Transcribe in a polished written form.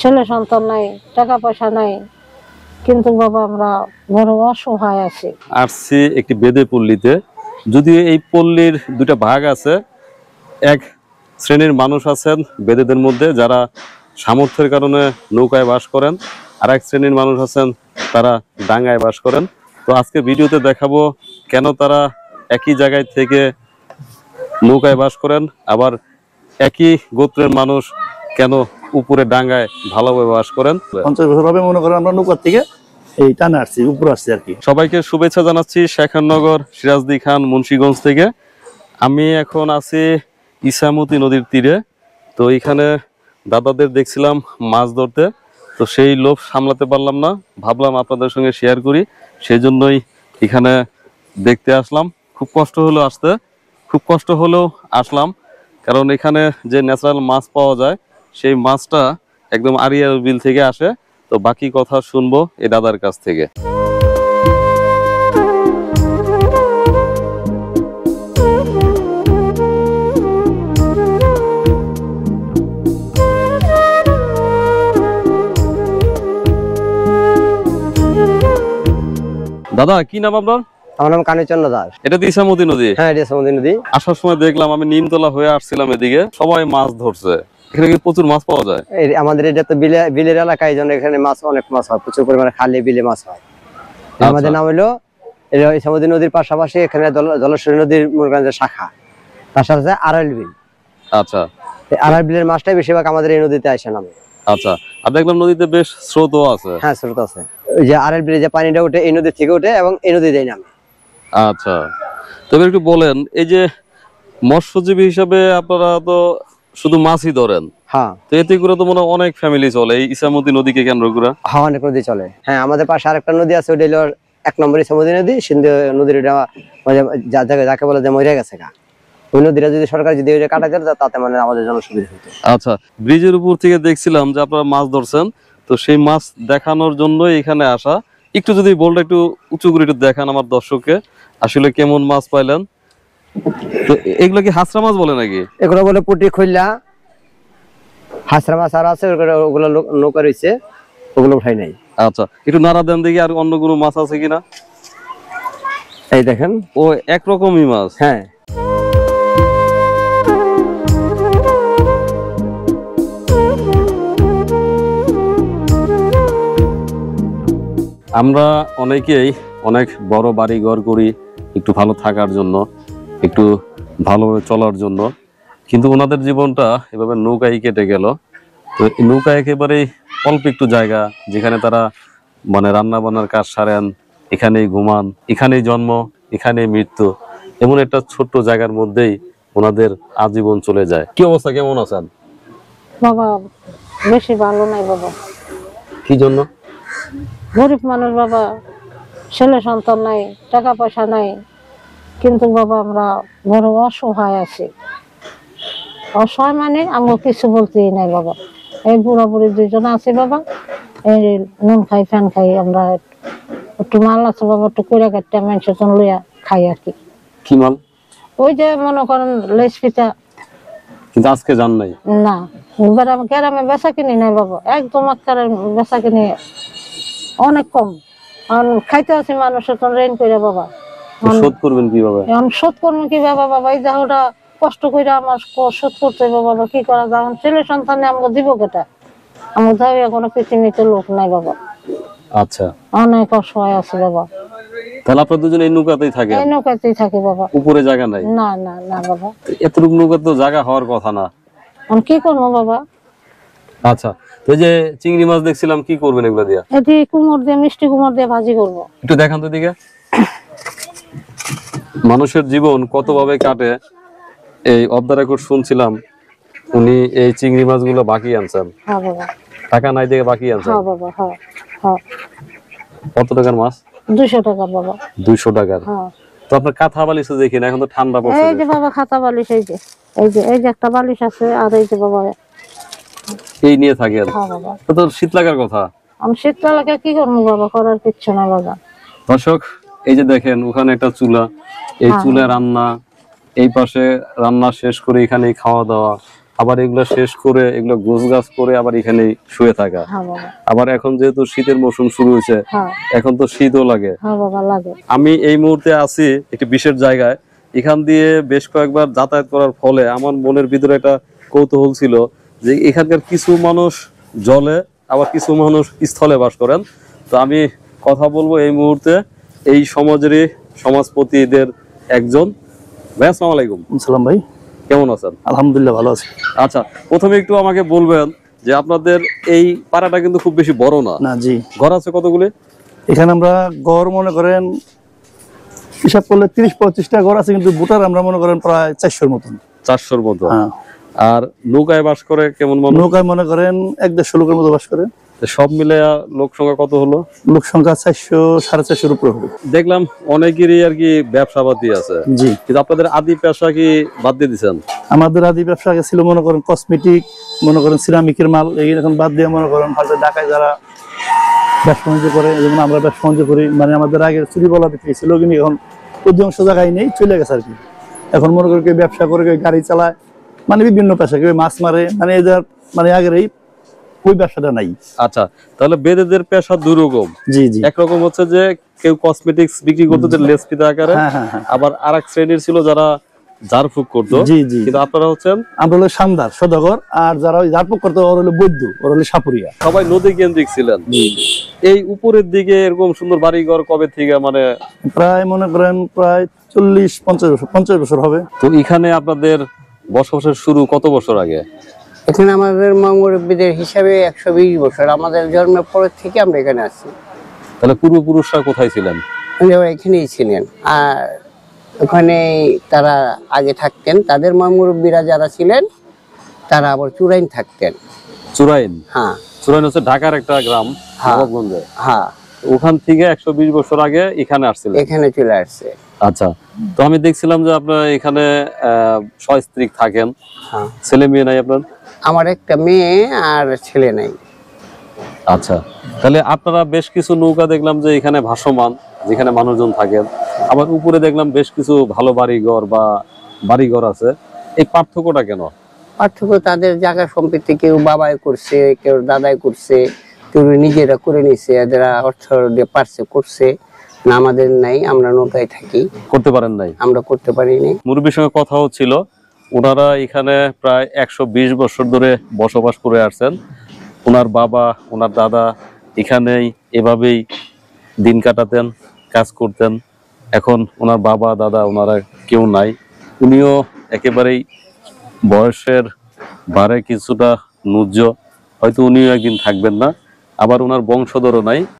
ছেলে সন্তান নাই, টাকা পয়সা নাই, কিন্তু বাবা আমরা বড় অসহায় আছি। আসছি একটি বেদে পল্লীতে। যদিও এই পল্লীর দুটা ভাগ আছে। এক শ্রেণীর মানুষ আছেন বেদেদের মধ্যে যারা সামর্থ্যের কারণে নৌকায় বাস করেন, আর এক শ্রেণীর মানুষ আছেন তারা ডাঙ্গায় বাস করেন। তো আজকে ভিডিওতে দেখাবো কেন তারা একই জায়গায় থেকে নৌকায় বাস করেন, আবার একই গোত্রের মানুষ কেন উপরে ডাঙ্গায় ভালোভাবে বাস করেন। 50 বছর হবে মনে করেন আমরা নৌকার থেকে এই টানে আসছি, উপরে আসছি আর কি। সবাইকে শুভেচ্ছা জানাচ্ছি শেখাননগর সিরাজদি খান মুন্সিগঞ্জ থেকে। আমি এখন আছি ইসামতি নদীর তীরে। তো এখানে দাদাদের দেখছিলাম মাছ ধরতে, তো সেই লোভ সামলাতে পারলাম না, ভাবলাম আপনাদের সঙ্গে শেয়ার করি, সেই জন্যই এখানে দেখতে আসলাম। খুব কষ্ট হলো আসতে, খুব কষ্ট হলেও আসলাম, কারণ এখানে যে ন্যাচারাল মাছ পাওয়া যায় সেই মাছটা একদম আড়িয়াল বিল থেকে আসে। তো বাকি কথা শুনবো এই দাদার কাছ থেকে। দাদা কি নাম আপনার? আমার নাম কানীচন্দ্র দাস। এটা তো ইসামতি নদী? হ্যাঁ, এটা ইসামতি নদী। আসার সময় দেখলাম, আমি নিমতলা হয়ে আসছিলাম এদিকে, সবাই মাছ ধরছে। এখানে কি প্রচুর মাছ পাওয়া যায়? আমাদের এটা তো বিলের এলাকা, এই জন্য এখানে মাছ অনেক মাছ হয়, প্রচুর পরিমাণে খালে বিলে মাছ হয়। আমাদের নাম হলো ইসামতি নদীর পাশাপাশি এখানে জলেশ্বরী নদীর শাখা, তার সাথে আড়াইল বিল। আচ্ছা, আড়াইল বিলের মাছটাই বেশিরভাগ আমাদের এই নদীতে আসে নামে। আচ্ছা, আর দেখলাম নদীতে বেশ স্রোতও আছে। হ্যাঁ, স্রোত আছে। ওই যে আড়াইল বিলে যে পানিটা ওঠে এই নদী থেকে ওঠে এবং এই নদীতেই নামে। আচ্ছা, তবে একটু বলেন, এই যে মৎস্যজীবী হিসাবে আপনারা তো শুধু মাছই ধরেন, হ্যাঁ, তো এতে করে তো মনে হয় অনেক ফ্যামিলি চলে এই ইসামতি নদীকে কেন্দ্র করে? হ্যাঁ, অনেক নদী চলে। হ্যাঁ, আমাদের পাশে আরেকটা নদী আছে, ওটা হলো 1 নম্বর ইসামতি নদী, সিন্ধু নদীর যাকে বলে যে মরে গেছে গা। ওই নদীটা যদি সরকার যদি ওইটা কাটা যেত তাতে মানে আমাদের জন্য সুবিধা হতো। আচ্ছা, ব্রিজের উপর থেকে দেখছিলাম যে আপনারা মাছ ধরছেন, তো সেই মাছ দেখানোর জন্য এখানে আসা। একটু যদি বলটা একটু উঁচু করে একটু দেখান আমার দর্শককে, আসলে কেমন মাছ পাইলেন। তো এগুলো কি হাঁসরা মাছ বলে নাকি? এগুলো বলে পুটি, খৈলা, হাঁসরা মাছ আর আছে, ওগুলো নৌকা রয়েছে, ওগুলো উঠাই নাই। আচ্ছা, একটু নাড়া দেন দেখি, আর অন্য কোনো মাছ আছে কিনা। এই দেখেন, ও একরকমই মাছ। হ্যাঁ। আমরা অনেকেই অনেক বড় বাড়ি ঘর করি একটু ভালো থাকার জন্য, একটু ভালোভাবে চলার জন্য, কিন্তু ওনাদের জীবনটা এভাবে নৌকায় কেটে গেল। তো এই নৌকা একেবারেই অল্প একটু জায়গা, যেখানে তারা মানে রান্না বান্নার কাজ সারেন, এখানেই ঘুমান, এখানেই জন্ম, এখানেই মৃত্যু, এমন একটা ছোট্ট জায়গার মধ্যেই ওনাদের আজীবন চলে যায়। কি অবস্থা, কেমন আছেন? বাবা বেশি ভালো নাই বাবা। কি জন্য? গরিব মানুষ বাবা, ছেলে সন্তান নাই, টাকা পয়সা নাই, কিন্তু বাবা আমরা বড় অসহায় আছি। অসহায় মানে আমরা কিছু বলতেই নাই বাবা। এই বুড়া বুড়ি 2 জন আছে বাবা, এই নুন খাই ফ্যান খাই, আমরা একটু মাল আছে বাবা, একটু কইরা কাটতে মানুষের জন্য লইয়া খাই আর কি। কি মাল? ওই যে মনে করেন লেস পিঠা। কিন্তু আজকে জান নাই? না, গ্রামে বেচা কিনি নাই বাবা, একদম আকারে বেচা কিনি অনেক কম। খাইতে আছি মানুষের তো রেন করে বাবা। শোধ করবেন কিভাবে? এখন শোধ করবো কিভাবে বাবা? এই দেহটা কষ্ট করে আমার শোধ করতে হবে বাবা, কি করা যায়? ছেলে সন্তানে আমাকে দিব কেটা? আমার দাবি কোনো পৃথিবীতে লোক নাই বাবা। আচ্ছা, অনেক অসহায় আছে বাবা। তাহলে আপনারা দুজন এই নৌকাতেই থাকেন? এই নৌকাতেই থাকি বাবা। উপরে জায়গা নাই? না না না বাবা, এতটুকু নৌকা তো জায়গা হওয়ার কথা না। আমি কি করবো বাবা? আচ্ছা, তো এই যে চিংড়ি মাছ দেখছিলাম, কি করবেন এগুলো দিয়া? এটি কুমড় দিয়ে, মিষ্টি কুমড় দিয়ে ভাজি করবো। একটু দেখান তো দিকে। মানুষের জীবন কত ভাবে কাটে, এই অফ দ্য রেকর্ড শুনছিলাম উনি এই চিংড়ি মাছগুলো বাকি আনছেন। হ্যাঁ বাবা। টাকা নাই দেখে বাকি আনছেন? হ্যাঁ বাবা, হ্যাঁ হ্যাঁ। কত টাকার মাছ? 200 টাকা বাবা। 200 টাকার? হ্যাঁ। তো আপনার কাঁথা বালিশ দেখি না, এখন তো ঠান্ডা পড়ছে। এই যে বাবা খাতা বালিশ, এই যে এই যে একটা বালিশ আছে, আর এই যে বাবা এই নিয়ে থাকেন? হ্যাঁ বাবা। তো শীত লাগার কথা। আমি শীতকাল লাগে কি করবো বাবা, করার কিচ্ছু নাই বাবা। দর্শক, এই যে দেখেন ওখানে একটা চুলা, এই চুলা রান্না, এই পাশে রান্না শেষ করে এখানে খাওয়া দাওয়া। আবার এগুলো শেষ করে এগুলো গোছগাছ করে আবার এখানে শুয়ে থাকা। হ্যাঁ বাবা। আবার এখন যেহেতু শীতের মৌসুম শুরু হয়েছে, হ্যাঁ এখন তো শীতও লাগে। হ্যাঁ বাবা লাগে। আমি এই মুহূর্তে আছি একটি বিশেষ জায়গায়, এখান দিয়ে বেশ কয়েকবার যাতায়াত করার ফলে আমার মনের ভিতরে একটা কৌতূহল ছিল যে এখানকার কিছু মানুষ জলে আবার কিছু মানুষ স্থলে বাস করেন। তো আমি কথা বলবো এই মুহূর্তে এই সমাজেরই সমাজপতিদের একজন। ভাই আসসালামু আলাইকুম। সালাম ভাই, কেমন আছেন? আলহামদুলিল্লাহ ভালো আছি। আচ্ছা, প্রথমে একটু আমাকে বলবেন যে আপনাদের এই পাড়াটা কিন্তু খুব বেশি বড় না। না জি, ঘর আছে কতগুলি? এখানে আমরা গড় মনে করেন হিসাব করলে 30-35টা ঘর আছে, কিন্তু ভোটার আমরা মনে করেন প্রায় 400-র মতন। 400-র মতো। হ্যাঁ, আর নৌকায় বাস করে কেমন মানুষ? নৌকায় মনে করেন 1-150 লোকের মতো বাস করে। তো সব মিলে লোক সংখ্যা কত হলো? লোক সংখ্যা 400-450-র উপরে হবে। দেখলাম অনেকেরই আর কি ব্যবসা পাতি আছে, জি, কিন্তু আপনাদের আদি পেশা কি বাদ দিয়ে দিচ্ছেন? আমাদের আদি ব্যবসা আগে ছিল মনে করেন কসমেটিক, মনে করেন সিরামিকের মাল, এই এখন বাদ দিয়ে মনে করেন হয়তো ঢাকায় যারা ব্যবসা বাণিজ্য করে, যেমন আমরা ব্যবসা বাণিজ্য করি, মানে আমাদের আগের চুরি বলা বিক্রি ছিল, কিন্তু এখন অধিকাংশ জায়গায় নেই, চলে গেছে আর কি। এখন মনে করি কেউ ব্যবসা করে, কেউ গাড়ি চালায়, মানে বিভিন্ন পেশা, কেউ মাছ মারে, মানে এদের মানে আগের এই ওই ব্যবসাটা নাই। আচ্ছা, তাহলে বেদেদের পেশা দুই রকম। জি জি, একরকম হচ্ছে যে কেউ কসমেটিক্স বিক্রি করতো যে লেস ফিতা আকারে, হ্যাঁ হ্যাঁ হ্যাঁ, আবার আরেক শ্রেণীর ছিল যারা ঝাড়ফুঁক করতো। জি জি, কিন্তু আপনারা হচ্ছেন আমরা হলো শানদার সদাগর, আর যারা ওই ঝাড়ফুঁক করতো ওরা হলো বৈদ্য, ওরা হলো সাপুরিয়া। সবাই নদী কেন্দ্রিক ছিলেন। এই উপরের দিকে এরকম সুন্দর বাড়িঘর কবে থেকে মানে? প্রায় মনে করেন প্রায় 40-50 বছর হবে। তো এখানে আপনাদের বসবাসের শুরু কত বছর আগে? এখানে আমাদের মুরব্বীদের হিসাবে 120 বছর, আমাদের জন্মের পরের থেকে আমরা এখানে আছি। তাহলে পূর্বপুরুষরা কোথায় ছিলেন? ওরা এখানেই ছিলেন, আর ওখানে তারা আগে থাকতেন। তাদের মুরব্বীরা যারা ছিলেন তারা আবার চুরাইন থাকতেন। চুরাইন? হ্যাঁ চুরাইন হচ্ছে ঢাকার একটা গ্রাম, হ্যাঁ। নবাবগঞ্জে। হ্যাঁ, ওখান থেকে 120 বছর আগে এখানে আসছিলেন। এখানে চলে আসছে। আচ্ছা, তো আমি দেখছিলাম যে আপনার এখানে সস্ত্রীক থাকেন। হ্যাঁ, ছেলে মেয়ে নাই আপনার? আমার একটা মেয়ে আর ছেলে নাই। আচ্ছা, তাহলে আপনারা বেশ কিছু নৌকা দেখলাম যে এখানে ভাসমান, যেখানে মানুষজন থাকেন। আবার উপরে দেখলাম বেশ কিছু ভালো বাড়িঘর বা বাড়িঘর আছে। এই পার্থক্যটা কেন? পার্থক্য তাদের জায়গা সম্পত্তি, কেউ বাবাই করছে, কেউ দাদাই করছে, কেউ নিজেরা করে নিছে, এরা অর্থ দিয়ে পারছে করছে না। আমাদের নাই, আমরা নৌকায় থাকি, করতে পারেন নাই? আমরা করতে পারিনি। মুরব্বীর সঙ্গে কথা হচ্ছিল, ওনারা এখানে প্রায় 120 বছর ধরে বসবাস করে আসছেন। ওনার বাবা, ওনার দাদা এখানেই এভাবেই দিন কাটাতেন, কাজ করতেন। এখন ওনার বাবা দাদা ওনারা কেউ নাই, উনিও একেবারেই বয়সের ভারে কিছুটা নুজ্জ, হয়তো উনিও একদিন থাকবেন না। আবার ওনার বংশধরও নাই।